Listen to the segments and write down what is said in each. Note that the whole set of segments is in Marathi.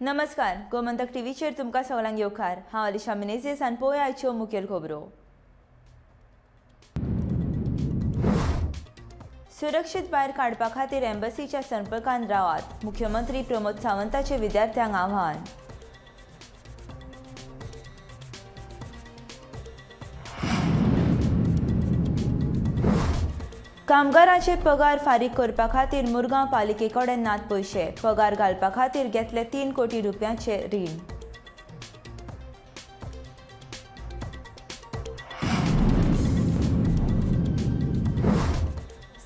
नमस्कार, गोमंतक टीव्हीचेर तुमकां सगळ्यांक येवकार। हांव अलिशा मेनेझीस आनी पळोवया आयच्यो मुखेल खबरो। सुरक्षीत भायर काडपा खातीर एम्बसीच्या संपर्कांत रावात, मुख्यमंत्री प्रमोद सावंताचें विद्यार्थ्यांक आव्हान। कामगारांचे पगार फारीक करपा खातीर मुरगांव पालिके कडेन नात पयशे, पगार घालपा खातीर घेतले 3 कोटी रुपयांचे रीण।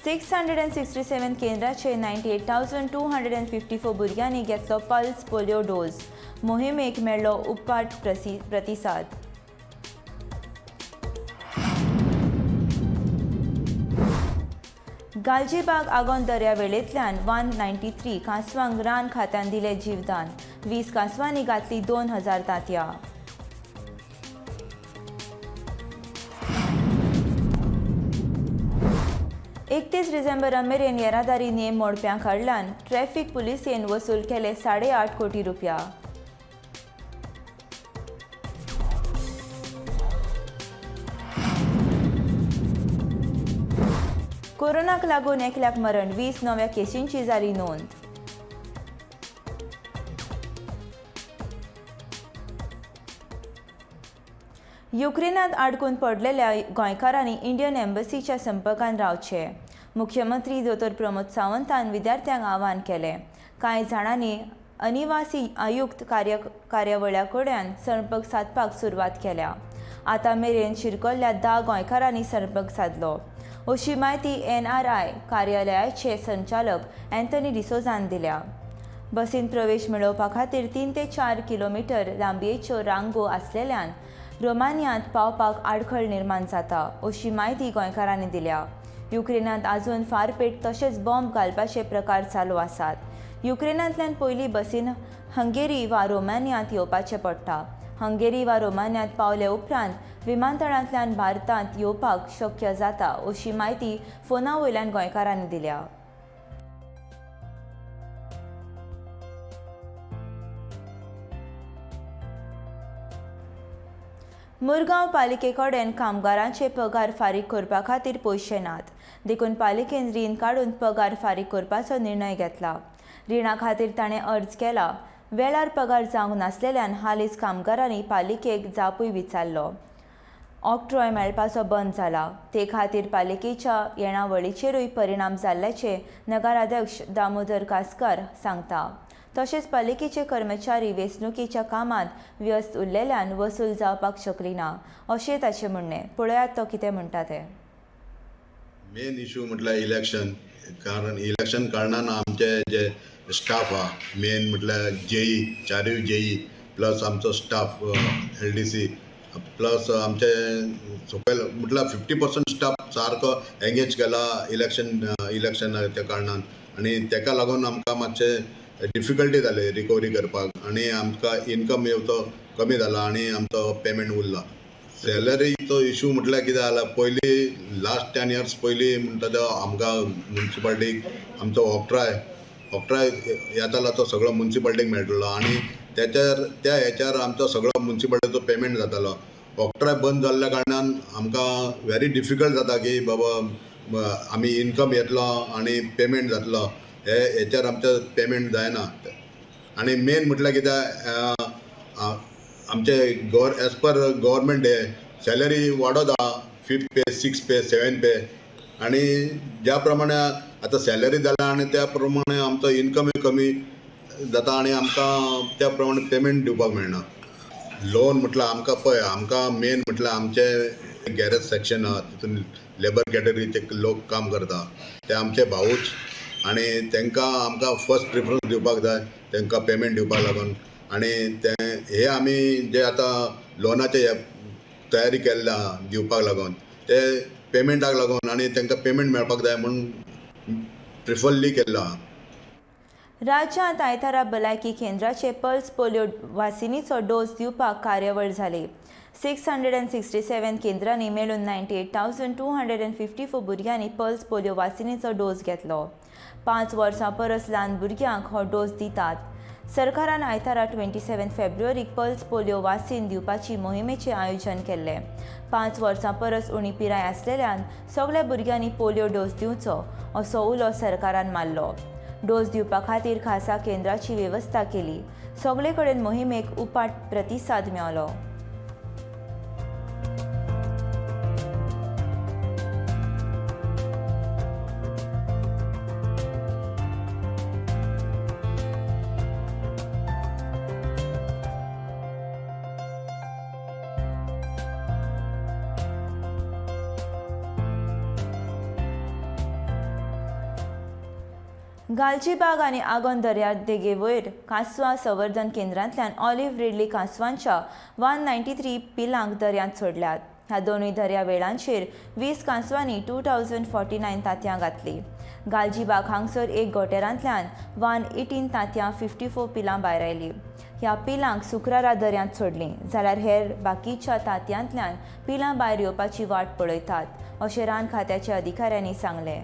(667) केंद्राचे 98,254 भुरग्यांनी घेतलो पल्स पोलिओ डोस, मोहिमेक मेळ्ळो उपाट प्रतिसाद। गालजीबाग आगोंद दर्यावेळेंतल्यान 193 कांसवांक रान खात्यान दिले जीवदान, 20 कांसवांनी घातली 2000 तांतयां। डिसेंबर मेरेन येरादारी नेम मोडप्यां कडल्यान ट्रॅफिक पुलिसेन वसूल केले 8.5 कोटी रुपया। कोरोनाक लागून एकल्याक मरण, 20 नव्या केसींची जाली नोंद। युक्रेनात आडकून पडलेल्या गोंयकारांनी इंडियन एम्बसीच्या संपर्कांत रावचे, मुख्यमंत्री दोतोर प्रमोद सावंतान विद्यार्थ्यांक आव्हान केलें। कांय जाणांनी अनिवासी आयुक्त कार्यावळ्या कडेन संपर्क सादपाक सुरवात केल्या। आतां मेरेन शिरकल्ल्या 10 गोंयकारांनी संपर्क सादलो, अशी म्हायती NRI कार्यालयाचे संचालक अँथनी डिसोजान दिल्या। बसीन प्रवेश मेळोवपा खातीर 3 ते 4 किलोमीटर लांबयेच्यो रांगो आसलेल्यान रोमानियांत पावपाक आडखळ निर्माण जाता, अशी म्हायती गोंयकारांनी दिल्या। युक्रेनांत आजून फारपेट तशेंच बॉम्ब घालपाचे प्रकार चालू आसात। युक्रेनांतल्यान पयली बसीन हंगेरी वा रोमानियांत येवपाचें पडटा। हंगेरी वा रोमानियांत पावले उपरांत विमानतळांतल्यान भारतांत येवपाक शक्य जाता, अशी म्हायती फोना वयल्यान गोंयकारांनी दिल्या। मुरगांव पालिके कडेन कामगारांचे पगार फारीक करपा खातीर पयशे नात, देखून पालिकेन रीण काडून पगार फारीक करपाचो निर्णय घेतला। रिणा खातीर ताणें अर्ज केला। वेळार पगार जावंक नासलेल्यान हालींच कामगारांनी पालिकेक जापूय विचारलो। ऑक्ट्रॉय मेळपाचो बंद जाला, ते खातीर पालिकेच्या येणावळीचेरूय परिणाम जाल्ल्याचे नगराध्यक्ष दामोदर कासकर सांगता। तशेंच पालिकेचे कर्मचारी वेंचणुकेच्या कामांत व्यस्त उरलेल्यान वसूल जावपाक शकली ना, अशें ताचें म्हणणें। पळयात तो कितें म्हणटा तें। मेन इश्यू म्हटल्यार इलेक्शन, कारण इलेक्शन कारणान आमचे जे स्टाफ हा मेन म्हटल्यार जेई, चारूय जेई प्लस आमचो स्टाफ LDC प्लस आमचे सकयल म्हटल्यार 50% स्टाफ सारको एंगेज केला इलेक्शनाच्या कारणान, आनी तेका लागून आमकां मातशें डिफिकल्टी जाली रिकवरी करपाक, आनी आमकां इनकम येवचो कमी जाला आनी आमचो पेमेंट उरला। सॅलरीचो इश्यू म्हटल्यार कितें जाला, पयलीं लास्ट 10 years पयलीं म्हणटा तो आमकां म्युन्सिपाल्टीक आमचो ऑक्ट्राय येतालो तो सगळो म्युन्सिपाल्टीक मेळटलो, आनी त्या हेच्यार आमचो सगळो म्युन्सिपाल्टीचो पेमेंट जातालो। ऑक्ट्राय बंद जाल्ल्या कारणान आमकां व्हेरी डिफिकल्ट जाता की बाबा आमी इनकम येतलो आनी पेमेंट जातलो, हेच्यार आमचो पेमेंट जायना। आनी मेन म्हटल्यार कितें आमचे एज पर गव्हर्मेंट सॅलरी वाडत आहा, 5th पे, 6th पे, 7th पे, आनी ज्या प्रमाणे आतां सॅलरी जाला आनी त्या प्रमाणे आमचो इनकमूय कमी जाता आनी आमकां त्या प्रमाणे पेमेंट दिवपाक मेळना। लोन म्हटल्यार आमकां पळय, आमकां मेन म्हटल्यार आमचे गॅरेज सेक्शन आहा, तितून लेबर कॅटेगरीचे लोक काम करता, ते आमचे भाऊच, आनी तांकां आमकां फर्स्ट प्रिफरन्स दिवपाक जाय, तांकां पेमेंट दिवपाक लागून। आनी हे आमी जे आतां लोनाचे तयारी केल्ले आहा दिवपाक लागून, ते पेमेंटाक लागून आनी तांकां पेमेंट मेळपाक जाय म्हणून प्रिफरली केल्लो आहा। राज्यांत आयतारा भलायकी केंद्राचे पल्स पोलिओ वासिनीचो डोस दिवपाक कार्यावळ जाली। 667 केंद्रांनी मेळून 98,254 भुरग्यांनी पल्स पोलिओ वासिनीचो डोस घेतलो। 5 वर्सां परस ल्हान भुरग्यांक हो डोस दितात। सरकारान आयतारा 27 फेब्रुवारीक पल्स पोलिओ वासीन दिवपाची मोहिमेचें आयोजन केल्लें. 5 वर्सां परस उणी पिराय आसलेल्यान सगळ्या भुरग्यांनी पोलिओ डोस दिवचो असो उलो सरकारान मारलो. डोस दिवपा खातीर खासा केंद्राची वेवस्था केली. सगळे कडेन मोहिमेक उपाट प्रतिसाद मेळ्ळो. गालजीबाग आनी आगोंद दर्या देगे वयर कांसवां संवर्धन केंद्रांतल्यान ऑलिव्ह रिडली कांसवांच्या 193 पिलांक दर्यांत सोडल्यात. ह्या दोनूय दर्या वेळांचेर 20 कांसवांनी 2049 तांतयां घातली. गालजीबाग हांगसर एक गोटेरांतल्यान 118 तांतयां 54 पिलां भायर आयलीं. ह्या पिलांक शुक्रारा दर्यांत सोडलीं जाल्यार हेर बाकीच्या तांतयांतल्यान पिलां भायर येवपाची वाट पळयतात अशें रान खात्याच्या अधिकाऱ्यांनी सांगलें.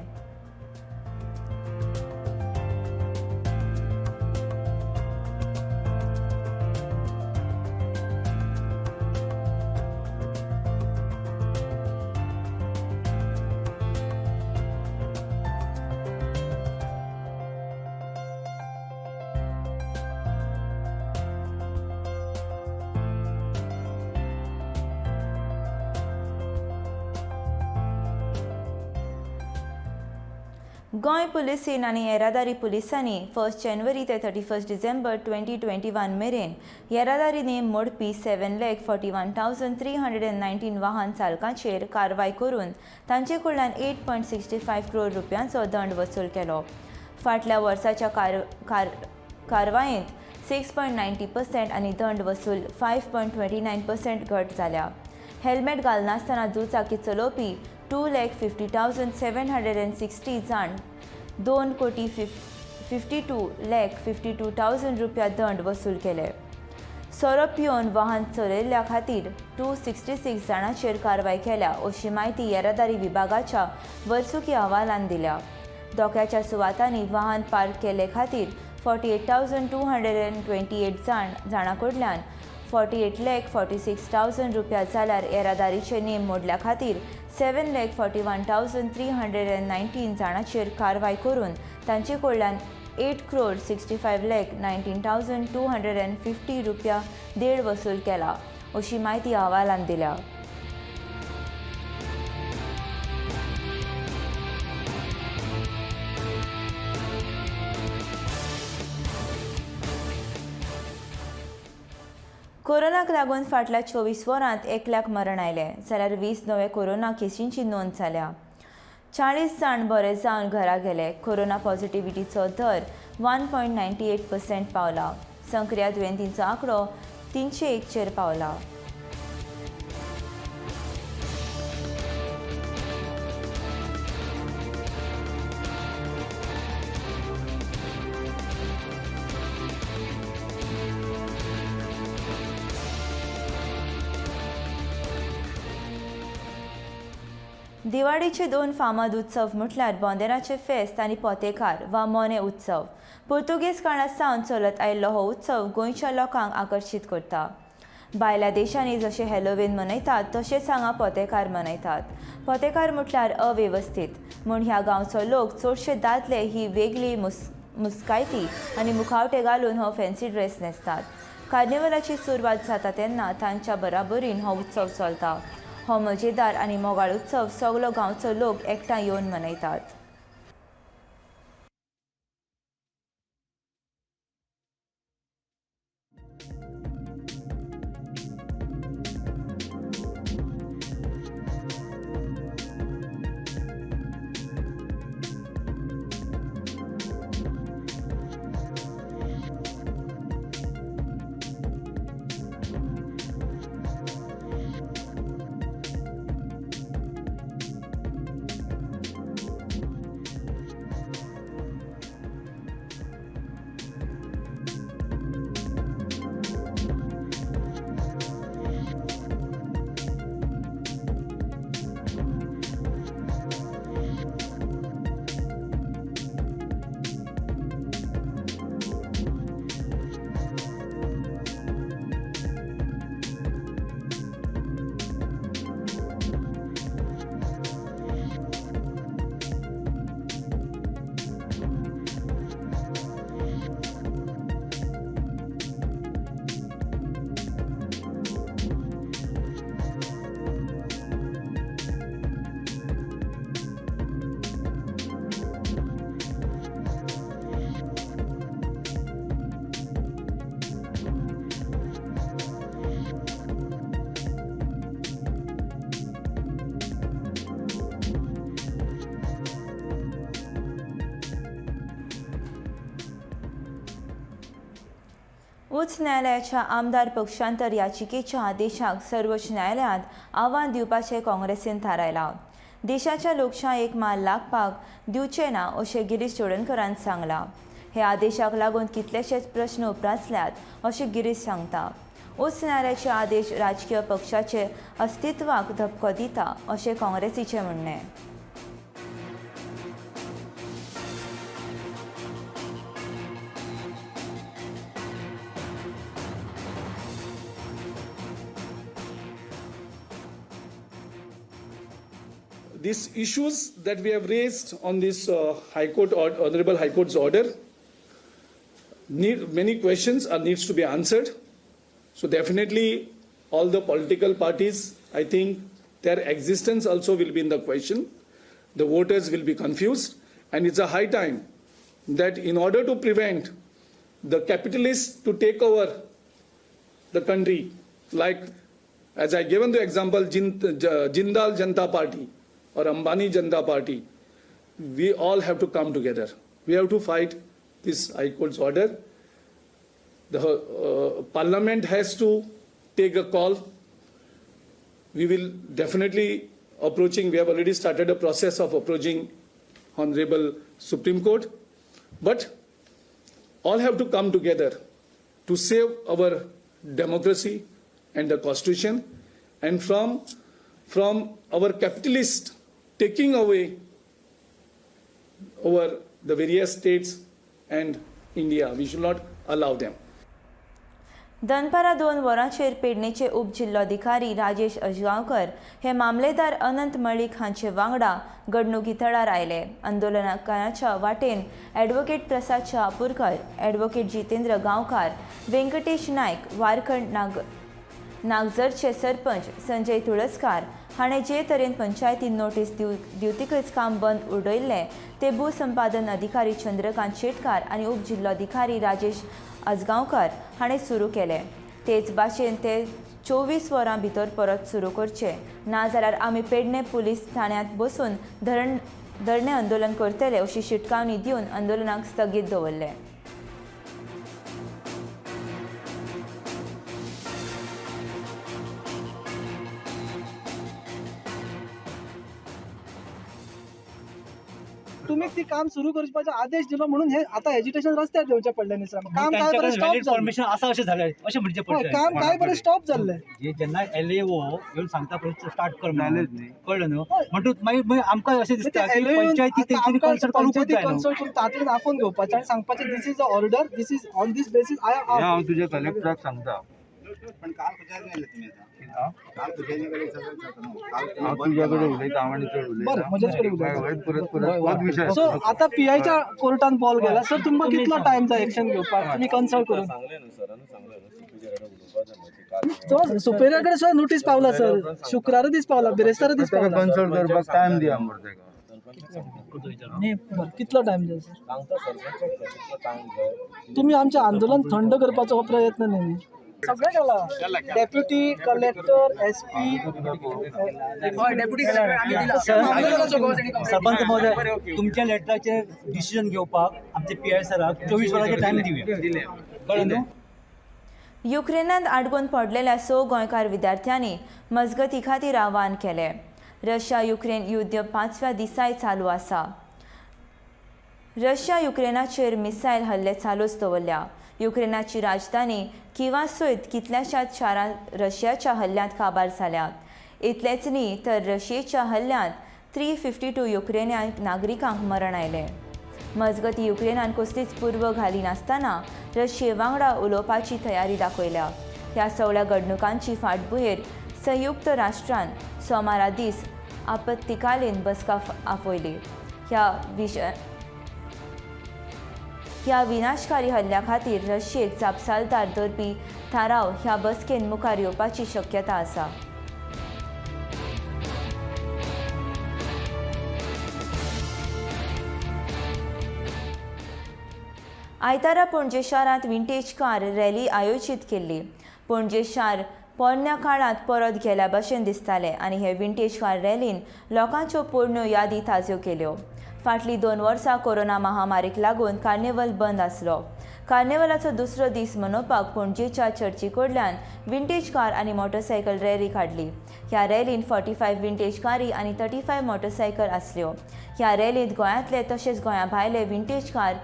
गोंय पुलिसीन आनी येरादारी पुलिसांनी 1 जानेवारी ते 31 डिसेंबर 2021 मेरेन येरादारी नेम मोडपी 7,41,319 वाहन चालकांचेर कारवाय करून तांचे कडल्यान 8.65 करोड रुपयांचो दंड वसूल केलो. फाटल्या वर्साच्या कारवायेंत 6.90% आनी दंड वसूल 5.29% घट जाल्या. हेल्मेट घालनासतना दुचाकी चलोवपी 2,50,760 जाण 2,52,52,000 रुपया दंड वसूल केले. सोरो पिवन वाहन चलयल्ल्या खातीर 266 जाणांचेर कारवाय केल्या अशी माहिती येरादारी विभागाच्या वर्सुकी अहवालान दिल्या. धोक्याच्या सुवातांनी वाहन पार्क केले खातीर 48,228 जाणां कडल्यान 48,46,000 रुपया जाल्यार येरादारीचे नेम मोडल्या खातीर 7,41,319 जाणांचेर कारवाय करून तांचे कडल्यान 8,65,19,250 रुपया देड वसूल केला अशी माहिती अहवालान दिल्या. कोरोनाक लागून फाटल्या 24 वरांत 1 लाख मरण आयले जाल्यार 20 नवे कोरोना केसींची नोंद जाल्या. 40 जाण बरे जावन घरा गेले. कोरोना पॉझिटिव्हिटीचो दर 1.98% पावला. सक्रिय दुयेंतींचो आंकडो 301 चेर पावला. दिवाळीचे 2 फामाद उत्सव म्हटल्यार बोंदेराचें फेस्त आनी पोतेकार वा मोने उत्सव. पुर्तुगेज काळा सावन चलत आयिल्लो हो उत्सव गोंयच्या लोकांक आकर्शीत करता. भायल्या देशांनी जशे हॅलोवीन मनयतात तशेंच हांगा पोतेकार मनयतात. पोतेकार म्हटल्यार अवेवस्थीत म्हूण ह्या गांवचो लोक चडशे दादले ही वेगळी मुस्कायती आनी मुखावटे घालून हो फॅन्सी ड्रेस न्हेसतात. कार्निवलाची सुरवात जाता तेन्ना तांच्या बराबरीन हो उत्सव चलता. हो मजेदार आनी मोगाळ उत्सव सगळो गांवचो लोक एकठांय येवन मनयतात. उच्च न्यायालयाच्या आमदार पक्षांतर याचिकेच्या आदेशाक सर्वोच्च न्यायालयांत आव्हान दिवपाचें काँग्रेसीन थारायलां. देशाच्या लोकशायेक माल लागपाक दिवचे ना अशें गिरीश चोडणकरान सांगलां. हे आदेशाक लागून कितलेशेच प्रश्न उप्रासल्यात अशें गिरीश सांगता. उच्च न्यायालयाचे आदेश राजकीय पक्षाचे अस्तित्वाक धपको दिता अशें काँग्रेसीचें म्हणणें. These issues that we have raised on this Honorable High Court's order need many questions and needs to be answered. So definitely all the political parties, I think their existence also will be in the question. The voters will be confused, and it's a high time that in order to prevent the capitalists to take over the country, like as I given the example, Jindal Janata Party or Ambani Janata Party, we all have to come together. We have to fight this High Court's order. The Parliament has to take a call. We will definitely we have already started a process of approaching Honorable Supreme Court, but all have to come together to save our democracy and the Constitution, and from our capitalist taking away over the various states and India. We should not allow them. दनपारा 2 वरांचेर पेडणेचे उपजिल्लोधिकारी राजेश अजगांवकर हे मामलेदार अनंत मळीक हांचे वांगडा घडणुकी थळार आयले. आंदोलनकारांच्या वाटेन ॲडव्होकेट प्रसाद शहापूरकर, ॲडव्होकेट जितेंद्र गांवकार, व्यंकटेश नायक, वारखंड नागझरचे सरपंच संजय तुळसकार हाणें जे तरेन पंचायतीन नोटीस दिवतकच काम बंद उडयल्लें ते भूसंपादन अधिकारी चंद्रकांत शेटकार आनी उपजिल्लोधिकारी राजेश अजगांवकर हाणें सुरू केलें. तेच भाशेन ते 24 वरां भितर परत सुरू करचे, नाजाल्यार आमी पेडणे पुलीस ठाण्यांत बसून धरणे आंदोलन करतले अशी शिटकावणी दिवन आंदोलनाक स्थगीत दवरलें. तुम्ही ती काम सुरू करपाचा आदेश दिलो म्हणून हे आता एज्युटेशन रस्त्यार घेवचे पडले न्ही सर. काम काय बरें स्टॉप परमिशन असा अशें झालें अशें म्हणचे पडटलें. काम काय बरें स्टॉप जाल्लें. जेन्ना LAO येवन सांगता पळय स्टार्ट कर म्हणून कळ्ळें न्हू म्हणटूच मागीर आमकां अशें दिसता की पंचायती तेंच्यांनी कन्सल्ट करूंकूच जाय न्हू. कन्सल्ट करून तातूंत आपोवन घेवपाचें आनी सांगपाचें this is the order, this is on this basis हांव तुझ्या कलेक्टराक सांगता. पण काल खंयच्यान गेले तुमी आतां काल तुझ्या कडेन सगळें हांव तुझ्या कडेन उलयता आनी चड बरें उलयता. म्हजेच कडेन परत होच विशय. सो आता PI कोर्टान बॉल गेला. सर तुमकां कितलो टायम जाय एक्शन घेवपाक तुमी कन्सल्ट करून? तो सुपेरियर कडेन सर नोटीस पावला सर, शुक्रारा दीस पावला, बिरेस्तारा दीस ताका पावला. कन्सल्ट करपाक टायम दिया मरे ताका. बरं, कितलो टायम जाय सर? तुम्ही आमचे आंदोलन थंड करपाचो प्रयत्न न्ही. सगळे केला, डेप्युटी कलेक्टर, SP, सरपंच महोदय तुमच्या लेटराचेर डिसिजन घेवपाक आमचे PI सराक 24 वरांचे टायम दिवया. कळ्ळें न्हू. युक्रेनांत आडकून पडलेल्या 6 गोंयकार विद्यार्थ्यांनी मजगती खातीर आवाहन केलें. रशिया युक्रेन युद्ध 5व्या दिसाय चालू आसा. रशिया युक्रेनाचेर मिसायल हल्ले चालूच दवरल्या. युक्रेनाची राजधानी किवा सयत कितल्याशाच शारांत रशियाच्या हल्ल्यांत काबार जाल्यात. इतलेंच न्ही तर रशियेच्या हल्ल्यांत 352 युक्रेनियन नागरिकांक मरण आयलें. मजगती युक्रेनान कसलीच पूर्व घाली नासतना रशिये वांगडा उलोवपाची तयारी दाखयल्या. ह्या सगळ्या घडणुकांची फाटभुंयेर संयुक्त राष्ट्रान सोमारा दीस आपत्तीकालीन बसका आपयली. ह्या विनाशकारी हल्ल्या खातीर रशियेक जापसालदार धरपी थाराव ह्या बसकेन मुखार येवपाची शक्यता आसा. आयतारा पणजे शारांत विंटेज कार रॅली आयोजीत केल्ली. पणजे शार पोरण्या काळांत परत गेल्या भशेन दिसतालें आनी हे विंटेज कार रॅलीन लोकांच्यो पोरण्यो यादी ताज्यो केल्यो. फाटलीं 2 वर्सां कोरोना महामारीक लागून कार्निवल बंद आसलो. कार्निवलाचो दुसरो दीस मनोवपाक पणजेच्या चर्ची कडल्यान विंटेज कार आनी मोटरसायकल रॅली काडली. ह्या रॅलींत 45 विंटेज कारी आनी 35 मोटरसायकल आसल्यो. ह्या रॅलींत गोंयांतले तशेंच गोंया भायले विंटेज कार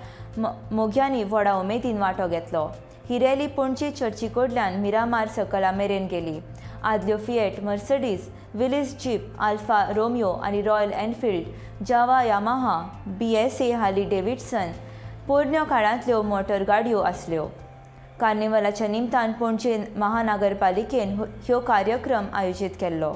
मोग्यांनी व्हडा उमेदीन वांटो घेतलो. ही रॅली पणजे चर्ची कडल्यान मिरामार सकला मेरेन गेली. आदल्यो Fiat, Mercedes, Willys jeep, Alfa Romeo आनी Royal Enfield, Jawa Yamaha, BSA Harley Davidson पोरण्यो काळांतल्यो मोटर गाडयो आसल्यो. कार्निवलाच्या निमतान पणजे महानगरपालिकेन ह्यो कार्यक्रम आयोजीत केल्लो.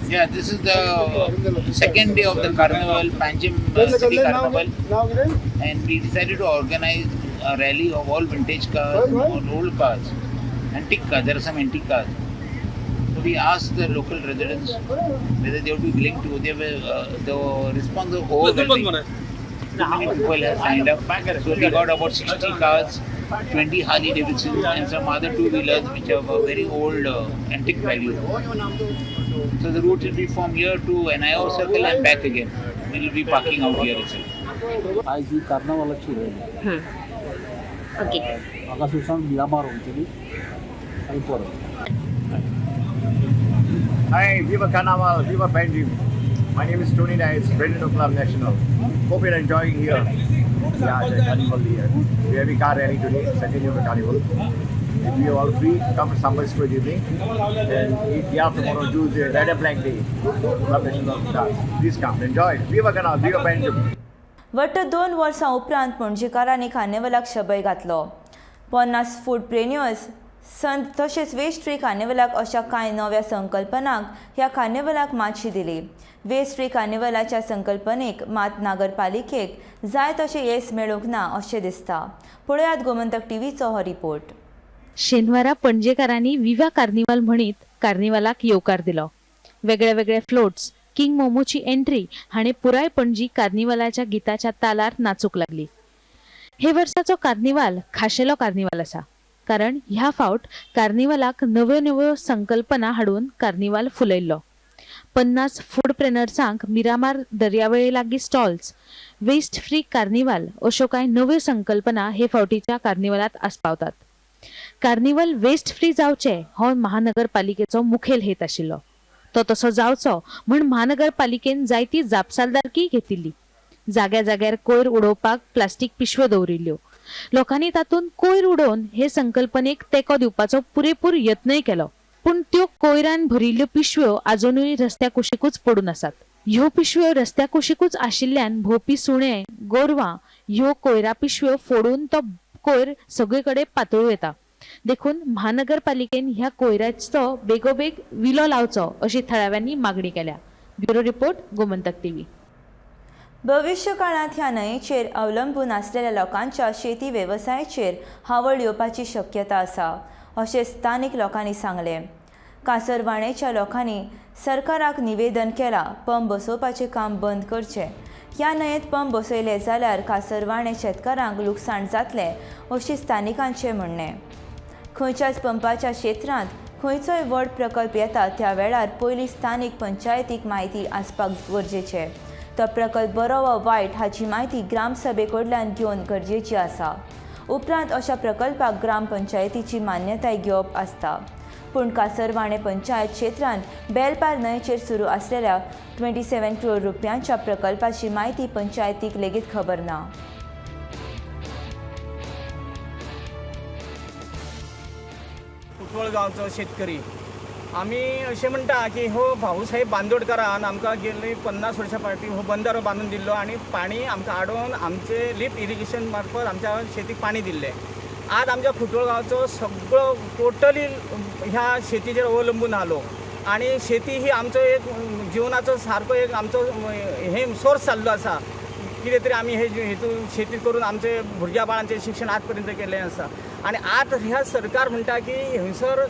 Yeah, this is the second day of the carnival, Panjim City Carnival, and we decided to organize a rally of all vintage cars, old cars, antique cars. There are some antique cars. So we asked the local residents whether they would be willing to. The response was overwhelming. So many people have signed up. So we got about 60 cars, 20 Harley Davidson, and some other two-wheelers which have a very old antique value. So the route will be from here to NIO Circle and back again. We will be parking out here itself. आज ही कार्नावालाची रॅली ओके म्हाका सुसान मिरामार वयतली आनी परत. Hi, Viva Carnaval, Viva Panjim. My name is Tony Dice, President of Club National. Hope you're enjoying here. Yeah, the carnival here. We have a car rally today, second year of the carnival. If you are all free, come to Sambal Square evening. And day after tomorrow, Tuesday, Red and Black Day. Club National Cars. Please come, enjoy it. Viva Carnaval, Viva Panjim. वट्ट 2 वर्सां उपरांत पणजेकारांनी कार्निवलाक शबय घातलो. 50 फूड प्रेन्युअर्स संत तशेंच वेस्ट फ्री कार्निवलाक अशा कांय नव्या संकल्पनांक ह्या कार्निवलाक मातशी दिली. वेस्ट फ्री कार्निवलाच्या संकल्पनेक मात नगरपालिकेक जाय तशें येस मेळूंक ना अशें दिसता. पळयात गोमंतक टीव्हीचो हो रिपोर्ट. शेनवारा पणजेकारांनी विवा कार्निवाल म्हणीत कार्निवालाक येवकार दिलो. वेगळे वेगळे फ्लोट्स, किंग मोमोची एंट्री हाणे पुराय पणजी कार्निवालाच्या गिताच्या तालार नाचूंक लागली. हे वर्साचो कार्निवाल खाशेलो कार्निवाल आसा, कारण ह्या फावट कार्निवालाक नव्यो नव्यो संकल्पना हाडून कार्निवाल फुलयल्लो. 50 फूड प्रेनर्सांक मिरामार दर्यावेळे लागीं स्टॉल्स, वेस्ट फ्री कार्निवाल अश्यो कांय नव्यो संकल्पना हे फावटीच्या कार्निवालात आस्पावतात. कार्निवल वेस्ट फ्री जावचे हो महानगरपालिकेचो मुखेल हेत आशिल्लो. तो तसो जावचो म्हण महानगरपालिकेन जायती जापसालदारकी घेतिल्ली. जाग्या जाग्यार कोयर उडोवपाक प्लास्टीक पिशव्यो दवरिल्ल्यो. लोकांनी तातूंत कोयर उडोवन हे संकल्पनेक तेंको दिवपाचो पुरेपूर यत्नय केलो. पूण त्यो कोयरान भरिल्ल्यो पिशव्यो आजुनूय रस्त्या कुशीकूच पडून आसात. ह्यो पिशव्यो रस्त्या कुशीकूच आशिल्ल्यान भोंवपी सुणे, गोरवां ह्यो कोयरा पिशव्यो फोडून तो कोयर सगळीकडे पातळूं येता. देखून महानगरपालिकेन ह्या कोयराचो बेगोबेग विलो लावचो अशी थळाव्यांनी मागणी केल्या. Bureau report, Gomantak TV. भविष्य काळात ह्या न्हंयेचेर अवलंबून आसलेल्या लोकांच्या शेती वेवसायाचेर हावळ येवपाची शक्यता आसा अशें स्थानीक लोकांनी सांगलें. कासरवाणेच्या लोकांनी सरकाराक निवेदन केला पंप बसोवपाचें काम बंद करचें. ह्या न्हंयेत पंप बसयले जाल्यार कासरवाणे शेतकारांक लुकसाण जातलें अशें स्थानिकांचें म्हणणें. खंयच्याच पंपाच्या क्षेत्रांत खंयचोय व्हड प्रकल्प येता त्या वेळार पयलीं स्थानीक पंचायतीक म्हायती आसपाक गरजेचें. तो प्रकल्प बरो वा वायट हाची म्हायती ग्रामसभे कडल्यान घेवन गरजेची आसा. उपरांत अशा प्रकल्पाक ग्रामपंचायतीची मान्यताय घेवप आसता. पूण कासरवाणे पंचायत क्षेत्रांत बेलपार न्हंयचेर सुरू आसलेल्या 27 करोड रुपयांच्या प्रकल्पाची म्हायती पंचायतीक लेगीत खबर ना. कुटवळ गांवचो शेतकरी आमी अशें म्हणटा की हो भाऊसाहेब बांदोडकरान आमकां गेल्ली 50 वर्सां फाटीं हो बंदारो बांदून दिल्लो आनी पाणी आमकां आडोवन आमचे लिफ्ट इरिगेशन मार्फत आमच्या शेतीक पाणी दिल्लें. आज आमच्या कुटवळ गांवचो सगळो टोटली ह्या शेतीचेर अवलंबून आलो आनी शेती ही आमचो एक जिवनाचो सारको एक आमचो हे सोर्स जाल्लो आसा. कितें तरी आमी हेतून शेती करून आमचे भुरग्या बाळांचें शिक्षण आज पर्यंत केल्लें आसा आनी आज ह्या सरकार म्हणटा की हंयसर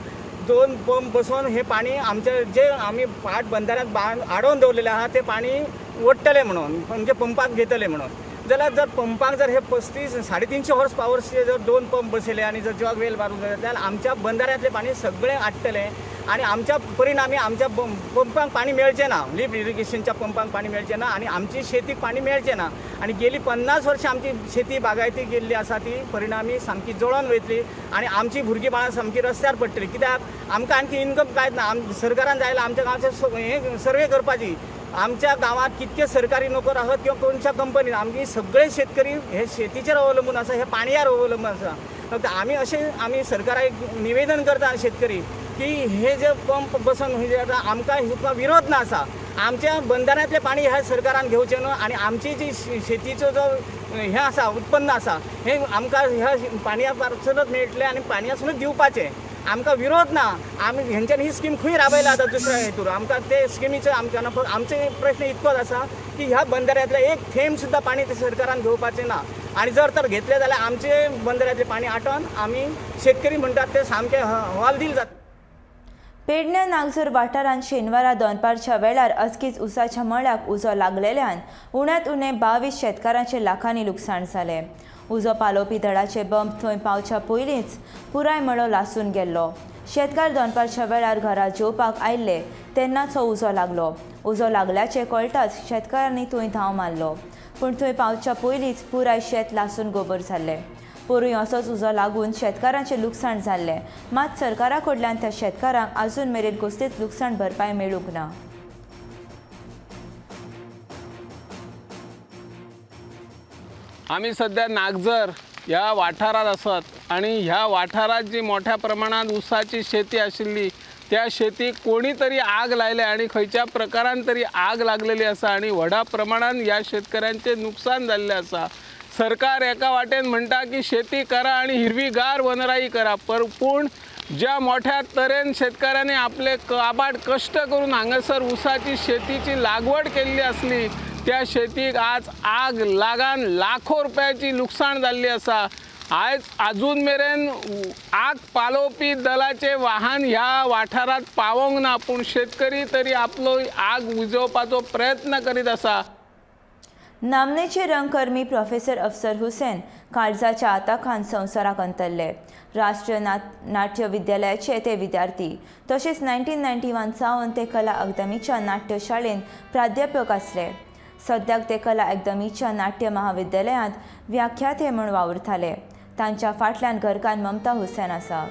2 पंप बसोवन हे पाणी आमचे जे आमी पाट बंदाऱ्यांत आडोवन दवरलेलें आहा ते पाणी ओडटले म्हणून म्हणजे पंपाक घेतले म्हणून. जाल्यार जर पंपाक जर हे 35-350 हॉर्स पावरचे जर 2 पंप बसयले आनी जर जॉग वेल मारून जाल्यार आमच्या बंदाऱ्यांतलें पाणी सगळें आडटलें आनी आमच्या परिणामी आमच्या पंपांक पाणी मेळचें ना. लिफ्ट इरिगेशनच्या पंपांक पाणी मेळचें ना आनी आमची शेतीक पाणी मेळचें ना आनी गेली 50 वर्सां आमची शेती बागायती गेल्ली आसा ती परिणामी सामकी जळोन वयतली आनी आमची भुरगीं बाळां सामकी रस्त्यार पडटलीं. कित्याक आमकां आणखी इन्कम कांयच ना. सरकारान जाय आमच्या गांवचें हें सर्वे करपाची. आमच्या गांवांत कितके सरकारी नोकर आसात किंवा कोणच्या कंपनीन आमची सगळे शेतकरी हे शेतीचेर अवलंबून आसा हे पाणयार अवलंबून आसा. फक्त आमी सरकाराक निवेदन करता शेतकरी की हे जे पंप बसोवन आमकां हितून विरोध ना आसा. आमच्या बंदाऱ्यांतलें पाणी ह्या सरकारान घेवचें न्हू आनी आमची जी शेतीचो जो हें आसा उत्पन्न आसा हें आमकां ह्या पाणया पासूनच मेळटलें आनी पाणयासूनच दिवपाचें. आमकां विरोध ना. आमी हेंच्यांनी ही स्कीम खंय राबयला आतां दुसऱ्या हेतून आमकां ते स्किमीचो आमकां आमचे प्रश्न इतकोच आसा की ह्या बंदाऱ्यांतलें एक थेंब सुद्दां पाणी ते सरकारान घेवपाचें ना आनी जर तर घेतलें जाल्यार आमचे बंदाऱ्यांतलें पाणी आटोवन आमी शेतकरी म्हणटात ते सामके हवालदिल जाता. पेडण्या नागझर वाठारांत शेनवारा दनपारच्या वेळार अचकीत उसाच्या मळ्याक उजो लागलेल्यान उण्यांत उणें 22 शेतकारांचें लाखांनी लुकसाण जालें. उजो पालोवपी दळाचे बंब थंय पावच्या पयलींच पुराय मळो लासून गेल्लो. शेतकार दनपारच्या वेळार घरा जेवपाक आयिल्ले तेन्नाच हो उजो लागलो. उजो लागल्याचें कळटाच शेतकारांनी थंय धांव मारलो पूण थंय पावच्या पयलींच पुराय शेत लासून गोबर जाल्लें. पोरूय असोच उजो लागून शेतकारांचें लुकसाण जाल्लें मात सरकारा कडल्यान त्या शेतकारांक आजून मेरेन कसलीच लुकसाण भरपाय मेळूंक ना. आम्ही सध्या नागझर ह्या वाठारात आसात आणि ह्या वाठारात जी मोठ्या प्रमाणात ऊसाची शेती आशिल्ली त्या शेतीक कोणी तरी आग लायल्या आणि खंयच्या प्रकारान तरी आग लागलेली आसा आणि व्हडा प्रमाणात ह्या शेतकऱ्यांचे नुकसान जाल्लें आसा. सरकार एका वाटेन म्हणटा की शेती करा आणि हिरवीगार वनराई करा पूण ज्या मोठ्या तरेन शेतकऱ्यांनी आपले आबाड कष्ट करून हांगासर ऊसाची शेतीची लागवड केल्ली आसली त्या शेतीक आज आग लागान लाखो रुपयाची लुकसाण जाल्ली आसा. आजून मेरेन आग पालोवपी दलाचे वाहन ह्या वाठारात पावोंक ना पूण शेतकरी तरी आपलो आग विझोवपाचो प्रयत्न करीत आसा. नामनेचे रंगकर्मी प्रोफेसर अफसर हुसेन काळजाच्या आताखान संवसाराक अंतरले. राष्ट्रीय नाट्य विद्यालयाचे ते विद्यार्थी तशेंच 1991 सावन ते कला अकादमीच्या नाट्य शाळेंत प्राध्यापक आसले. सद्याक ते कला अकादमीच्या नाट्य महाविद्यालयांत व्याख्याते म्हूण वावुरताले. तांच्या फाटल्यान घरकान्न ममता हुसेन आसा.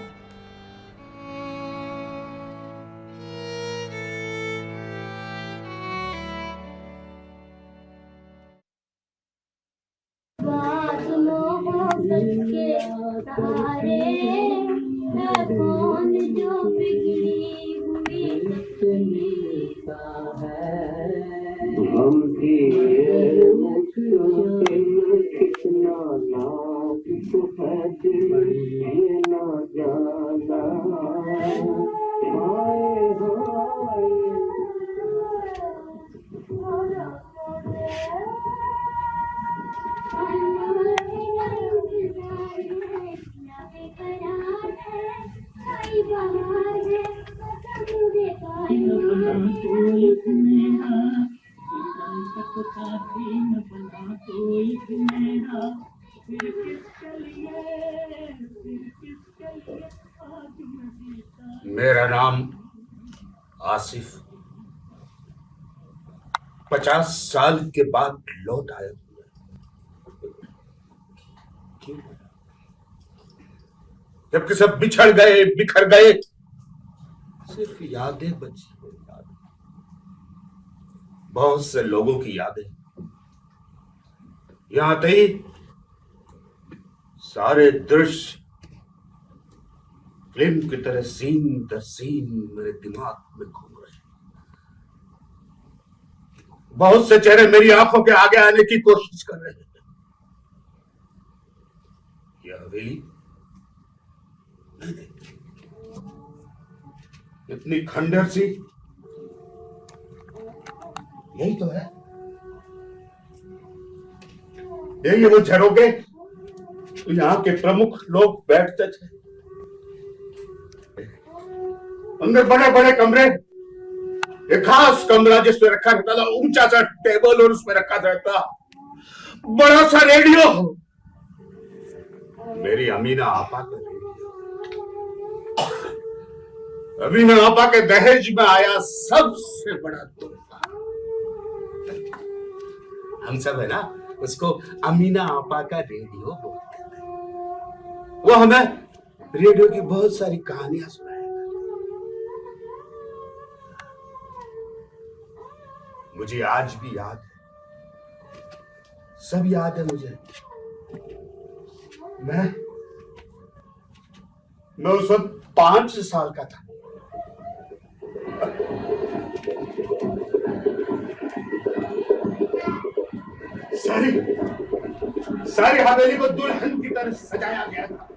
कितना नाम आसिफ 50 साल के बाद लौट आया हूं। क्यों? जबकि सब बिछड़ गए, बिखर गए, सिर्फ यादें बची। बहुत से लोगों की यादें। यहां आते ही सारे दृश्य फिल्म की तरह सीन दर सीन मेरे दिमाग में घूम रहे। बहुत से चेहरे मेरी आंखों के आगे आने की कोशिश कर रहे हैं। यह हवेली नहीं, इतनी खंडर सी, यही तो है। यही वो झरोखे तो यहां के प्रमुख लोग बैठते थे। अंदर बड़े बड़े कमरे, एक खास कमरा जिसमें रखा रहता था ऊंचा सा टेबल और उसमें रखा रहता बड़ा सा रेडियो। मेरी अमीना आपा का रेडियो, अमीना आपा के दहेज में आया सबसे बड़ा तोहफा। हम सब है ना उसको अमीना आपा का रेडियो बोलते थे। वो हमें रेडियो की बहुत सारी कहानियां सुनाएगा। मुझे आज भी याद है, सब याद है मुझे। मैं उस वक्त 5 साल का था। सारी हवेली को दुल्हन की तरह सजाया गया था।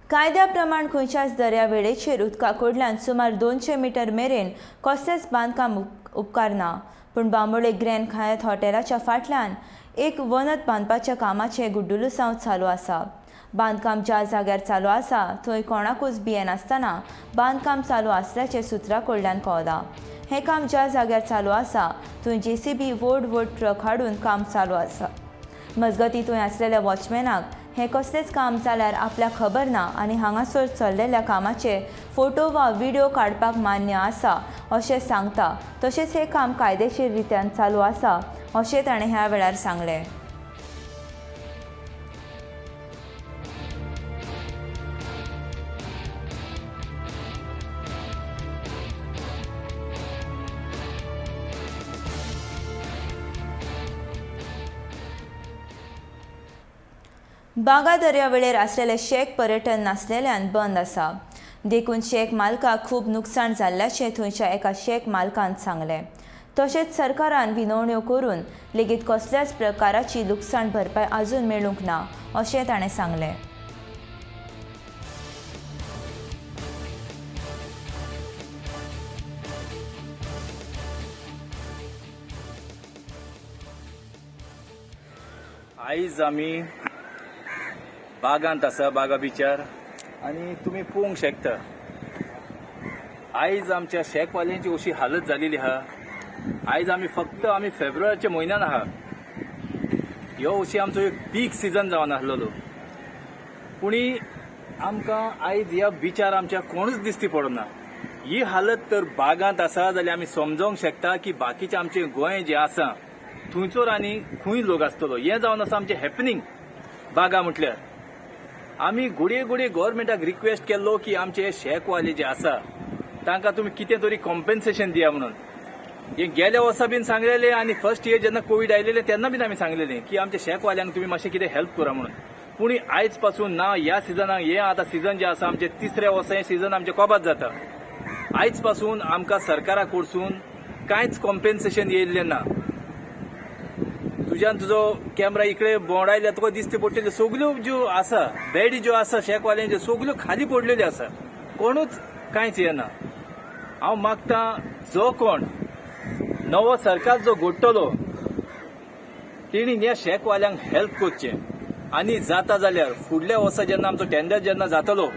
कायद्या प्रमाण खंयच्याच दर्यावेळेचेर उदका कडल्यान सुमार 200 मीटर मेरेन कसलेंच बांदकाम उपकारना, पूण बांबोळे ग्रँड हयात हॉटेलाच्या फाटल्यान एक वनत बांदपाच्या कामाचे गुड्डुलसांव चालू आसा। बांदकाम ज्या जाग्यार चालू आसा थंय कोणाकूच बिये नासतना बांदकाम चालू आसल्याचें सुत्रा कडल्यान कळटा। हें काम ज्या जाग्यार चालू आसा थंय JCB व्हड ट्रक हाडून काम चालू आसा। मजगतीं थंय आसलेल्या वॉचमॅनाक हें कसलेंच काम जाल्यार आपल्याक खबर ना आनी हांगासर चल्लेल्या कामाचे फोटो वा व्हिडिओ काडपाक मान्य आसा अशें सांगता। तशेंच हें काम कायदेशीर रित्यान चालू आसा अशें ताणें ह्या वेळार सांगलें। बागा दर्यावेळेर आसलेले शेक पर्यटन नासलेल्यान बंद आसा। देखून शेक मालकाक खूब नुकसाण जाल्ल्याचें थंयच्या एका शेक मालकान सांगलें। तशेंच सरकारान विनवण्यो करून लेगीत कसल्याच प्रकाराची लुकसाण भरपाय आजून मेळूंक ना अशें ताणें सांगलें। आयज आमी बागांत आसा, बागा बिचार, आनी तुमी पळोवंक शकता आयज आमच्या शेकवाल्यांची अशी हालत जालेली आहा। आयज आमी फेब्रुवारीच्या म्हयन्यान आहा। ह्यो अशी आमचो एक पीक सिजन जावन आसलेलो, पूण आमकां आयज ह्या बिचार आमच्या कोणूच दिसती पडना। ही हालत तर बागांत आसा जाल्यार आमी समजोवंक शकता की बाकीचें आमचें गोंय जें आसा थंयचो आनी खंय लोक आसतलो। हें जावन आसा आमचें हॅपनिंग बागा म्हटल्यार। आमी घोडये गव्हर्मेंटाक रिक्वेस्ट केल्लो की आमचे शेकवाले जे आसा तांकां तुमी कितें तरी कॉम्पेन्सेशन दिया म्हणून। हे गेल्या वर्सा बीन सांगलेलें आनी फर्स्ट इयर जेन्ना कोविड आयलेलें तेन्ना बीन आमी सांगलेलें की आमच्या शेकवाल्यांक तुमी मातशें कितें हेल्प करा म्हणून। पूण आयज पासून ना ह्या सिजनाक, हें आतां सिजन जें आसा आमचें 3ऱ्या वर्सा हें सिजन आमचें कोबात जाता। आयज पासून आमकां सरकारा कडसून कांयच कॉम्पेन्सेशन येयल्लें ना। तुज्यान तुजो कॅमेरा इकडे बोंडायल्या तुका दिसते पडटल्यो सगल्यो ज्यो आसा बॅडी ज्यो आसा शेकवाल्यांच्यो सगल्यो खाली पडलेल्यो आसा, कोणूच कांयच येना। हांव मागतां जो कोण नवो सरकार जो घडटलो तेणी ह्या शेकवाल्यांक हेल्प करचें, आनी जाता जाल्यार फुडल्या वर्सा जेन्ना आमचो टेंडर जेन्ना जातलो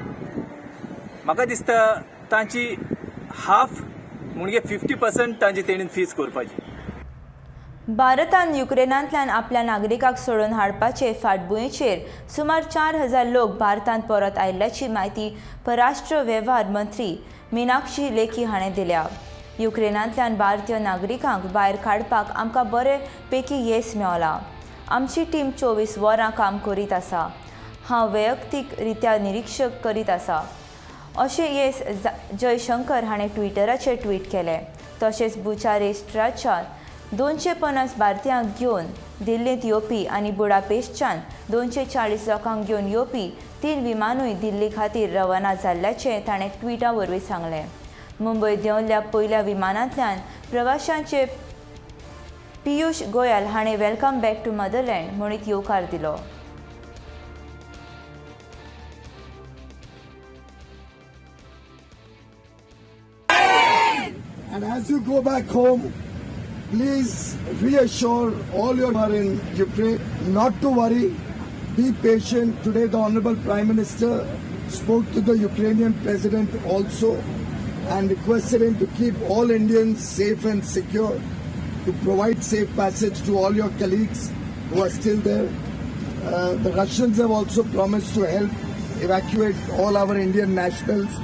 म्हाका दिसता तांची हाफ म्हणजे 50% तांची तेणीन फीस करपाची। भारतान युक्रेनांतल्यान आपल्या नागरिकांक सोडून हाडपाचे फाटभुंयेचेर सुमार 4,000 लोक भारतांत परत आयिल्ल्याची म्हायती परराष्ट्र वेव्हार मंत्री मीनाक्षी लेखी हाणें दिल्या. युक्रेनांतल्यान भारतीय नागरिकांक भायर काडपाक आमकां बरे पैकी येस मेळ्ळा. आमची टीम 24 वरां काम करीत आसा. हांव वैयक्तीक रित्या निरीक्षक करीत आसा अशें येस जयशंकर हाणें ट्विटराचेर ट्वीट केलें. तशेंच बुचारेस्टाच्या 250 भारतीयांक घेवन दिल्लींत येवपी आनी बुडापेस्टच्यान 240 लोकांक घेवन येवपी 3 विमानूय दिल्ली खातीर रवाना जाल्ल्याचें ताणें ट्विटा वरवीं सांगलें. मुंबय देंवल्ल्या पयल्या विमानांतल्यान प्रवाशांचे पियुष गोयल हाणें वेलकम बॅक टू मदरलँड म्हणीत येवकार दिलो. And as you go back home, please reassure all your who are in Ukraine not to worry, be patient. Today the Honorable Prime Minister spoke to the Ukrainian President also and requested him to keep all Indians safe and secure, to provide safe passage to all your colleagues who are still there. The Russians have also promised to help evacuate all our Indian nationals.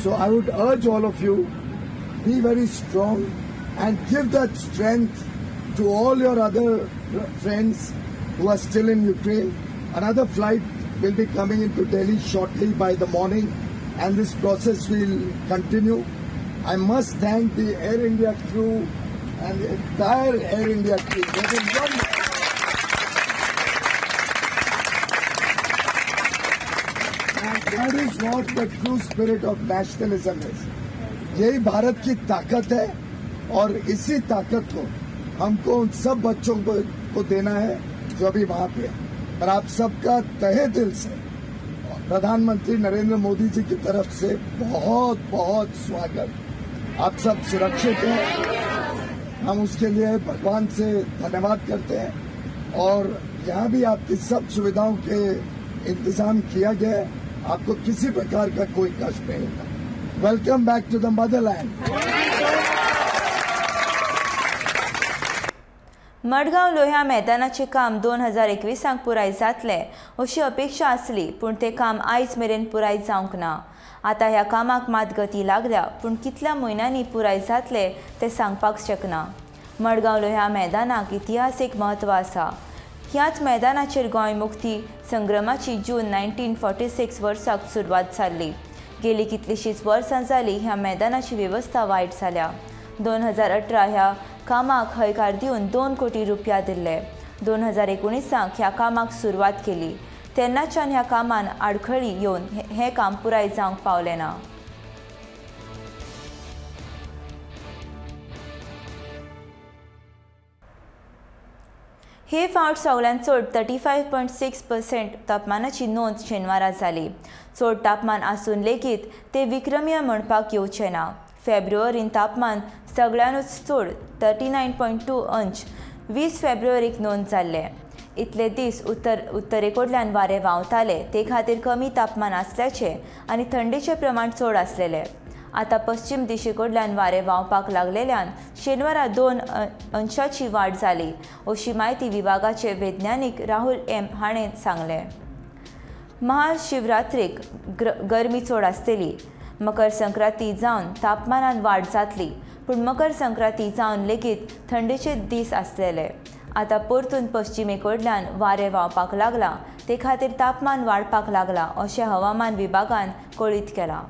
So I would urge all of you, be very strong and give that strength to all your other friends who are still in Ukraine. Another flight will be coming into Delhi shortly by the morning, and this process will continue. I must thank the Air India crew and the entire Air India crew. They've been wonderful. And that is what the true spirit of nationalism is. यही भारत की ताकत है और इसी ताकत को हमको उन सब बच्चों को देना है जो अभी वहाँ पे है. और आप सबका तहे दिल से प्रधानमंत्री नरेंद्र मोदी जी की तरफ से बहुत बहुत स्वागत. आप सब सुरक्षित हैं, हम उसके लिए भगवान से धन्यवाद करते हैं. और यहाँ भी आपकी सब सुविधाओं के इंतजाम किया गया है, आपको किसी प्रकार का कोई कष्ट नहीं होगा. Welcome back to the motherland. Madgaon Lohia मैदानाचें काम 2021 पुराय जातलें अशी अपेक्षा आसली, पूण तें काम आयज मेरेन पुराय जावंक ना. आतां ह्या कामाक मात गती लागल्या, पूण कितल्या म्हयन्यांनी पुराय जातलें तें सांगपाक शकना. मडगांव लोह्या मैदानाक इतिहासीक म्हत्व आसा. ह्याच मैदानाचेर गोंय मुक्ती संग्रामाची जून 1946 वर्साक सुरवात जाल्ली. गेली कितलींशींच वर्सां जालीं ह्या मैदानाची वेवस्था वायट जाल्या. 2018 ह्या कामाक हयकार दिवन 2 कोटी रुपया दिल्ले. 2019 ह्या कामाक सुरवात केली. तेन्नाच्यान ह्या कामान आडखळी येवन हें काम पुराय जावंक पावलें ना. हे फावट सगळ्यांत चड 35.6% तापमानाची नोंद शेनवारा जाली. चड तापमान आसून लेगीत ते विक्रमीय म्हणपाक येवचें ना. फेब्रुवारीन तापमान सगळ्यांतूच चड 39.2 अंश 20 फेब्रुवारीक नोंद जाल्लें. इतले दीस उत्तरेकडल्यान वारें व्हांवताले, ते खातीर कमी तापमान आसल्याचें आनी थंडेचें प्रमाण चड आसलेलें. आतां पश्चिम दिशेकडल्यान वारें व्हांवपाक लागलेल्यान शेनवारा 2 अंशाची वाड जाली अशी म्हायती विभागाचे वैज्ञानीक राहुल एम हाणें सांगलें. महाशिवरात्रेक गरमी चड आसतली. मकर संक्रांती जावन तापमानान वाड जातली, पूण मकर संक्रांती जावन लेगीत थंडेचे दीस आसलेले. आतां परतून पश्चिमेकडल्यान वारें व्हांवपाक लागला, ते खातीर तापमान वाडपाक लागला अशें हवामान विभागान कळीत केलां.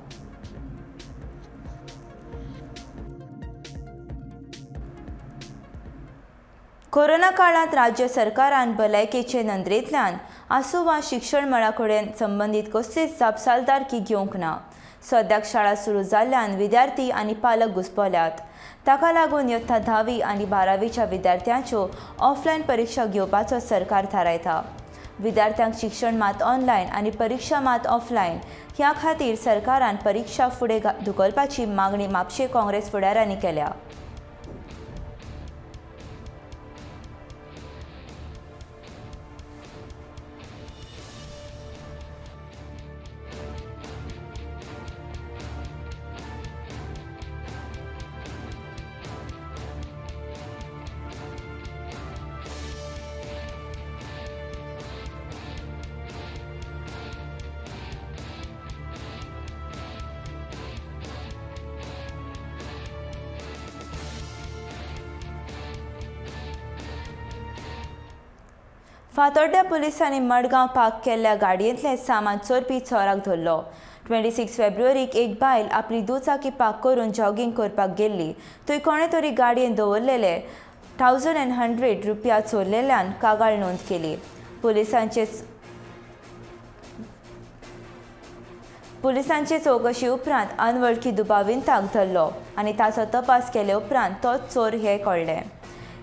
कोरोना काळांत राज्य सरकारान भलायकेचे नंदरेंतल्यान आसूं वा शिक्षण मळा कडेन संबंदीत कसलीच जापसालदारकी घेवंक ना. सद्याक शाळा सुरू जाल्ल्यान विद्यार्थी आनी पालक घुस्पल्यात. ताका लागून इयत्ता 10वी आनी 12वीच्या विद्यार्थ्यांच्यो ऑफलायन परीक्षा घेवपाचो सरकार थारायता. विद्यार्थ्यांक शिक्षण मात ऑनलायन आनी परीक्षा मात ऑफलायन ह्या खातीर सरकारान परीक्षा फुडें धुकलपाची मागणी म्हापशे काँग्रेस फुडाऱ्यांनी केल्या. फातोड्ड्या पुलिसांनी मडगांव पार्क केल्ल्या गाडयेंतले सामान चोरपी चोराक धरलो. 26 फेब्रुवारीक एक बायल आपली दुचाकी पार्क करून जॉगिंग करपाक गेल्ली. थंय कोणे तरी गाडयेंत दवरलेले 1100 रुपया चोरलेल्यान कागाळ नोंद केली. पुलिसांचे चौकशी उपरांत अनवळखी दुबाविंताक धरलो आनी ताचो तपास केले उपरांत तोच चोर हे कळ्ळें.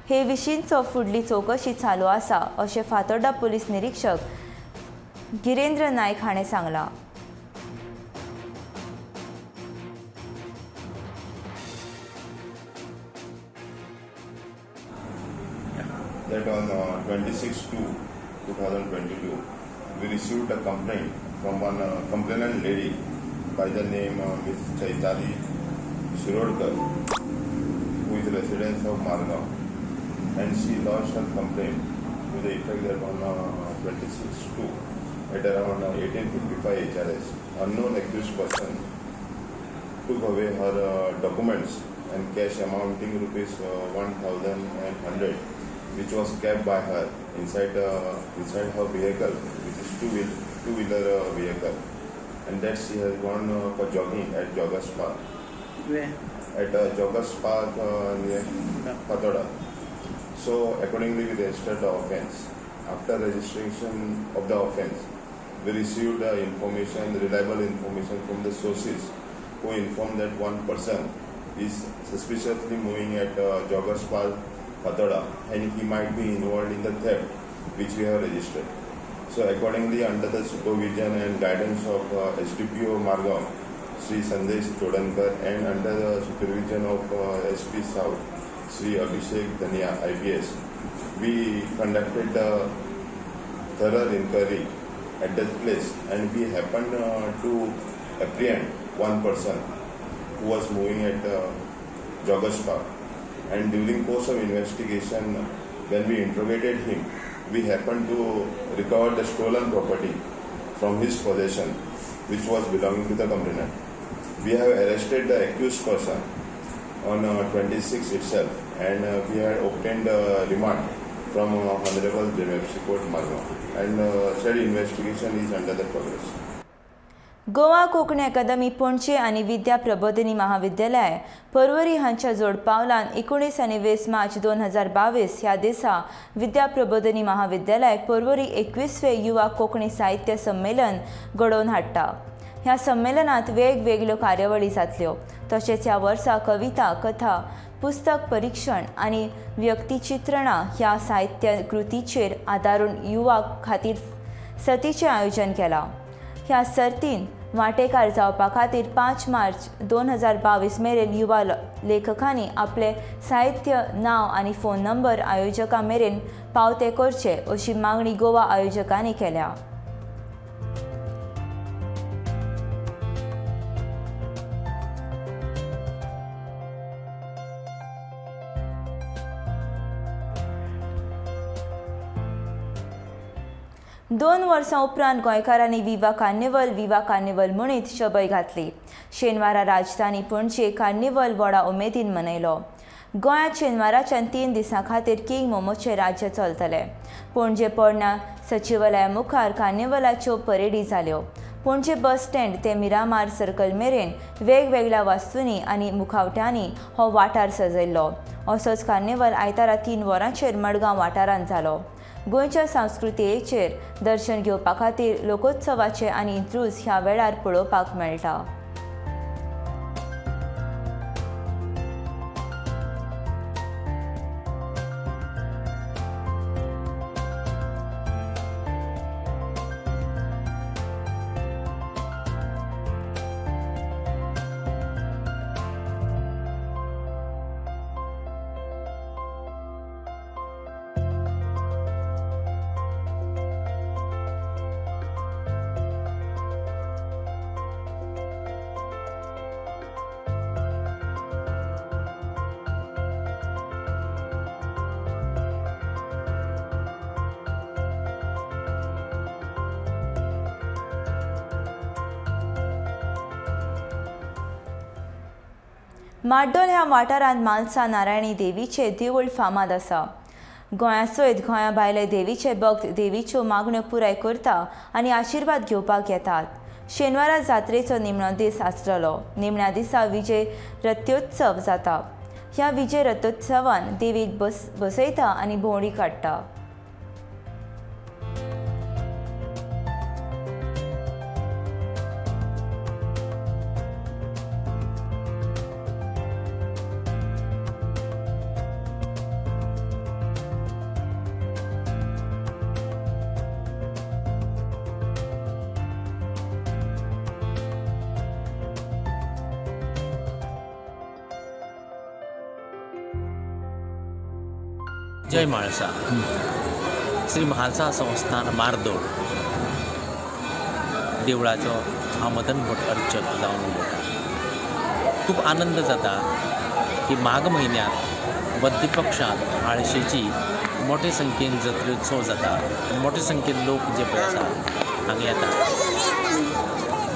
हे विशींचो फुडली चौकशी चालू आसा अशें फातोड्डा पुलीस निरीक्षक गिरेंद्र नायक हाणें सांगलां. That on 26/2/2022, we received a complaint from one complainant lady by the name Ms. Chaitali Shirodkar, who is a resident of Margaon, and she lodged her complaint to the effect that on 26/2 at around 18:55 HRS, unknown accused person took away her documents and cash amounting rupees 1,100, which was kept by her inside her vehicle, which is two-wheeler vehicle, and that she has gone for jogging at Joggers Park. Where? At Joggers Park near Fathoda. So accordingly we registered the offence. After registration of the offence, we received reliable information from the sources who informed that one person is suspiciously moving at Joggers Park, Fathoda, and he might be involved in the theft which we have registered. So accordingly, under the supervision and guidance of SDPO Margaon, Sri Sandesh Chodankar, and under the supervision of SP South, Sri Abhishek Dhania, IPS, we conducted a thorough inquiry at that place, and we happened to apprehend one person who was moving at Joggers Park. And during course of investigation, when we interrogated him, we happened to recover the stolen property from his possession, which was belonging to the complainant. We have arrested the accused person on 26 itself, and we had obtained remand from Honorable Demepsi Court, Margaon, and said investigation is under the progress. Goa Konkani अकादमी पणजे आनी विद्या प्रबोधिनी महाविद्यालय पर्वरी हांच्या जोड पावलान 19 आनी 20 मार्च 2022 ह्या दिसा विद्या प्रबोधिनी महाविद्यालय पर्वरी 21वें युवा कोंकणी साहित्य संमेलन घडोवन हाडटा. ह्या संमेलनात वेगवेगळ्यो कार्यावळी जातल्यो. तशेंच ह्या वर्सा कविता, कथा, पुस्तक परीक्षण आनी व्यक्तिचित्रणां ह्या साहित्य कृतीचेर आदारून युवा खातीर सर्तीचें आयोजन केलां. ह्या सर्तीन वांटेकार जावपा खातीर 5 मार्च 2022 मेरेन युवा लेखकांनी आपले साहित्य, नांव आनी फोन नंबर आयोजकां मेरेन पावते करचे अशी मागणी गोवा आयोजकांनी केल्या. दोन वर्सां उपरांत गोंयकारांनी विवा कार्निवल म्हणीत शबय घातली. शेनवारा राजधानी पणजे कार्निवल व्हडा उमेदीन मनयलो. गोंयांत शेनवाराच्यान 3 दिसां खातीर किंग मोमोचे राज्य चलतले. पणजे पोरण्या सचिवालया मुखार कार्निवलाच्यो परेडी जाल्यो. पणजे बस स्टँड ते मिरामार सर्कल मेरेन वेगवेगळ्या वास्तूंनी आनी मुखावट्यांनी हो वाठार सजयल्लो. असोच कार्निवल आयतारा 3 वरांचेर मडगांव वाठारांत जालो. गोंयच्या संस्कृतायेचेर दर्शन घेवपा खातीर लोकोत्सवाचे आनी इंत्रूज ह्या वेळार पळोवपाक मेळटा. माड्डोल ह्या वाठारांत म्हालसा नारायणी देवीचें देवूळ फामाद आसा. गोंया सयत गोंया भायले देवीचे भक्त देवीच्यो मागण्यो पुराय करता आनी आशिर्वाद घेवपाक येतात. शेनवारा जात्रेचो निमणो दीस आसतलो. निमण्या दिसा विजय रथोत्सव जाता. ह्या विजय रथोत्सवान देवीक बसयता आनी भोंवडी काडटा. जय म्हाळसा. श्री म्हालसा संस्थान मार्दोळ देवळाचो हांव मदन भट अर्चक जावन उलयतां. खूब आनंद जाता की माघ म्हयन्यांत मध्य पक्षांत म्हाळशेची मोठे संख्येन जत्रोत्सव जाता. मोठे संख्येन लोक जे पळय आसा हांगा येतात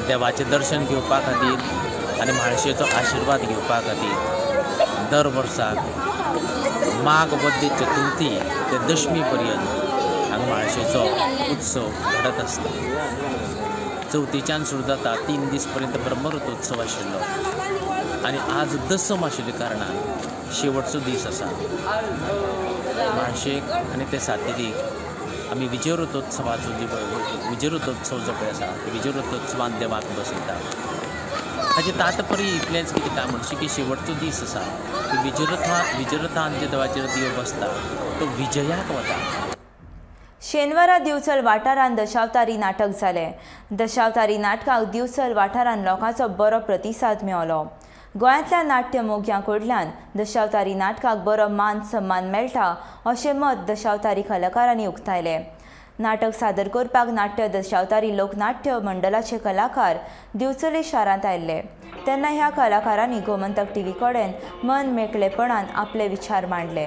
देवाचें दर्शन घेवपा खातीर आनी म्हाळशेचो आशिर्वाद घेवपा खातीर. दर वर्साक माघ वद्य चतुर्थी ते दशमी पर्यंत हांगा म्हाळशेचो उत्सव घडत आसता. चवथीच्यान सुरू जाता 3 दीस पर्यंत ब्रह्मरथोत्सव आशिल्लो आनी आज दसम आशिल्ल्या कारणान शेवटचो दीस आसा. म्हाळशेक आनी ते सातेरीक आमी विजय रथोत्सवाचो विजय रथोत्सव जो पळय आसा ते विजय रथोत्सवान देवाक बसयता. हाचें तात्पर्य इतलेंच कितें काय म्हणशी की शेवटचो दीस आसा की विजयरथान जे देवाचेर दिवो बसता तो विजयाक वता. शेनवारा दिवचल वाठारांत दशावतारी नाटक जालें. दशावतारी नाटकाक दिवचल वाठारांत लोकांचो बरो प्रतिसाद मेळ्ळो. गोंयांतल्या नाट्य मोग्यां कडल्यान दशावतारी नाटकाक बरो मान सन्मान मेळटा अशें मत दशावतारी कलाकारांनी उक्तायलें. नाटक सादर करपाक नाट्य दशावतारी लोकनाट्य मंडळाचे कलाकार दिवचले शारांत आयिल्ले तेन्ना ह्या कलाकारांनी गोमंतक टीव्ही कडेन मन मेकळेपणान आपले विचार मांडले.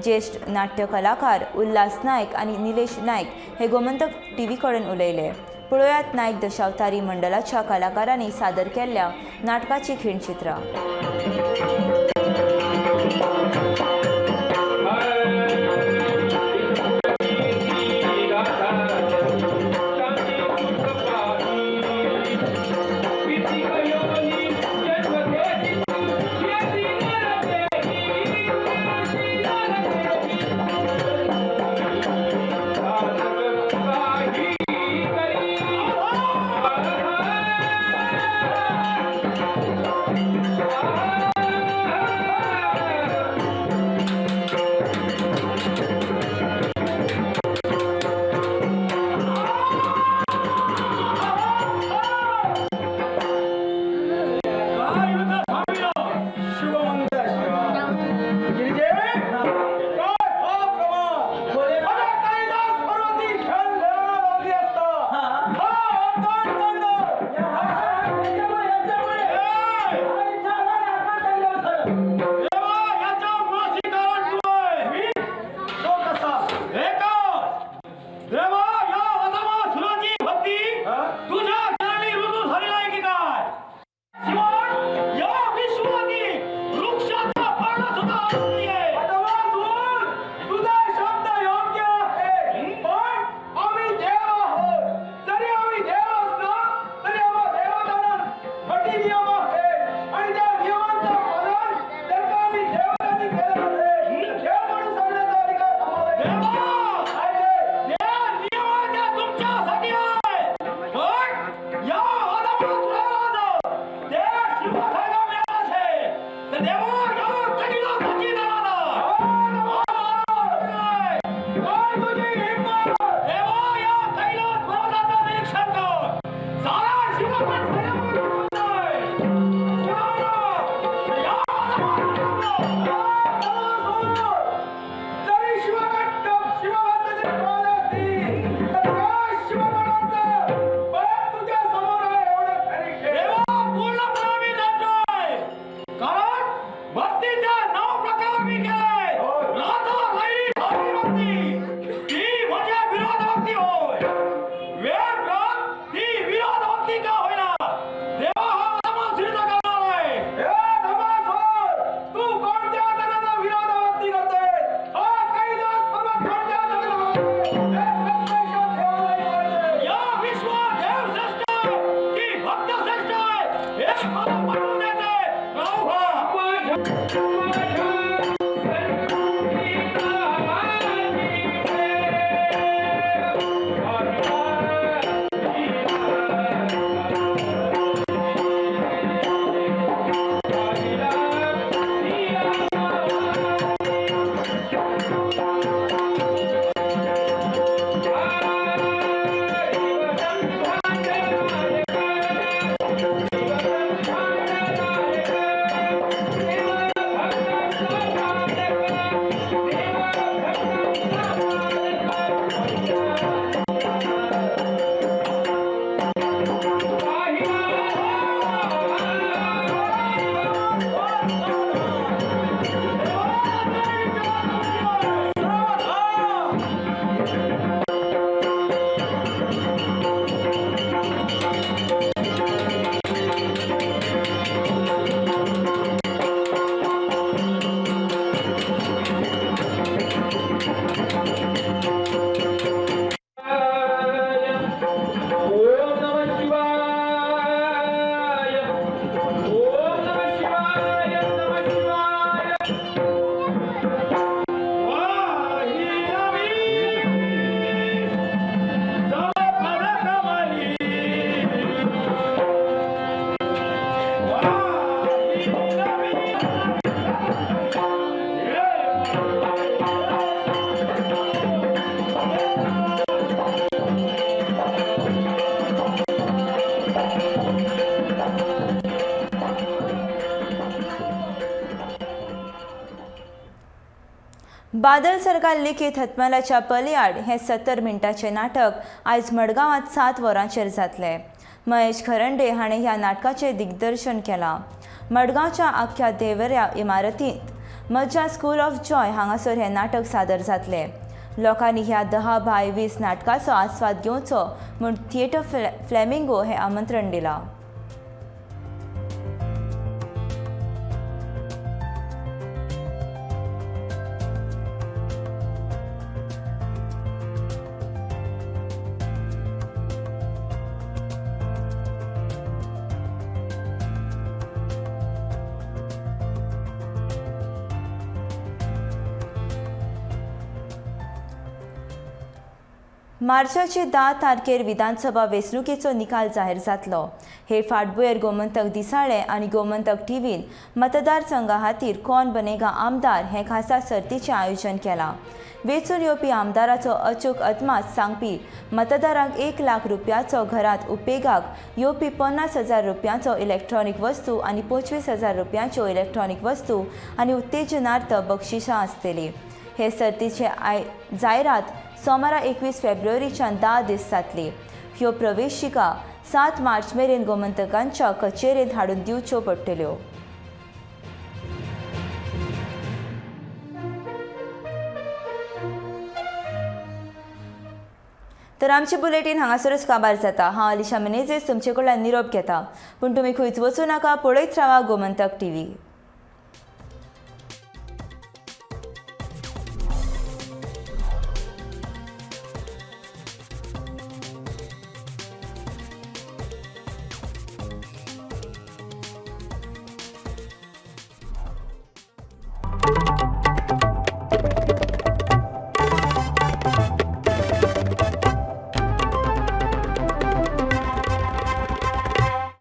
ज्येश्ठ नाट्य कलाकार उल्हास नायक आनी निलेश नायक हे गोमंतक टीव्ही कडेन उलयले. पळोवयात नायक दशावतारी मंडळाच्या कलाकारांनी सादर केल्ल्या नाटकाची खिणचित्रां. बादल सरकार लिखीत हतमलाच्या पलियाड हे 70 मिनटांचे नाटक आयज मडगांवांत 7 वरांचेर जातले. महेश खरंडे हाणें ह्या नाटकाचें दिग्दर्शन केलां. मडगांवच्या आख्या देवऱ्या इमारतींत मज्जा स्कूल ऑफ जॉय हांगासर हें नाटक सादर जातलें. लोकांनी ह्या 10x20 नाटकाचो आस्वाद घेवचो म्हूण थिएटर फ्लेमिंगो हें आमंत्रण दिलां. मार्चाचे 10 तारखेर विधानसभा वेंचणुकेचो निकाल जाहीर जातलो. हे फाटभुंयेर गोमंतक दिसाळें आनी गोमंतक टीव्हीन मतदारसंघा खातीर कोण बनेगा आमदार हे खासा सर्तीचें आयोजन केलां. वेंचून येवपी आमदाराचो अचूक अदमास सांगपी मतदारांक 1 लाख रुपयाचो घरांत उपेगाक येवपी 50,000 रुपयांचो इलेक्ट्रॉनिक वस्तू आनी 25,000 रुपयांच्यो इलेक्ट्रॉनिक वस्तू आनी उत्तेजनार्थ बक्षिसां आसतलीं. हे सर्तीचे जायरात सोमारा 21 फेब्रुवारीच्यान 10 दीस जातली. ह्यो प्रवेशिका 7 मार्च मेरेन गोमंतकांच्या कचेरेंत हाडून दिवच्यो पडटल्यो. तर आमचे बुलेटीन हांगासरच काबार जाता. हांव अलिशा मेनेझेस तुमचे कडल्यान निरोप घेता. पूण तुमी खंयच वचूं नाका, पळयत रावा गोमंतक टीव्ही.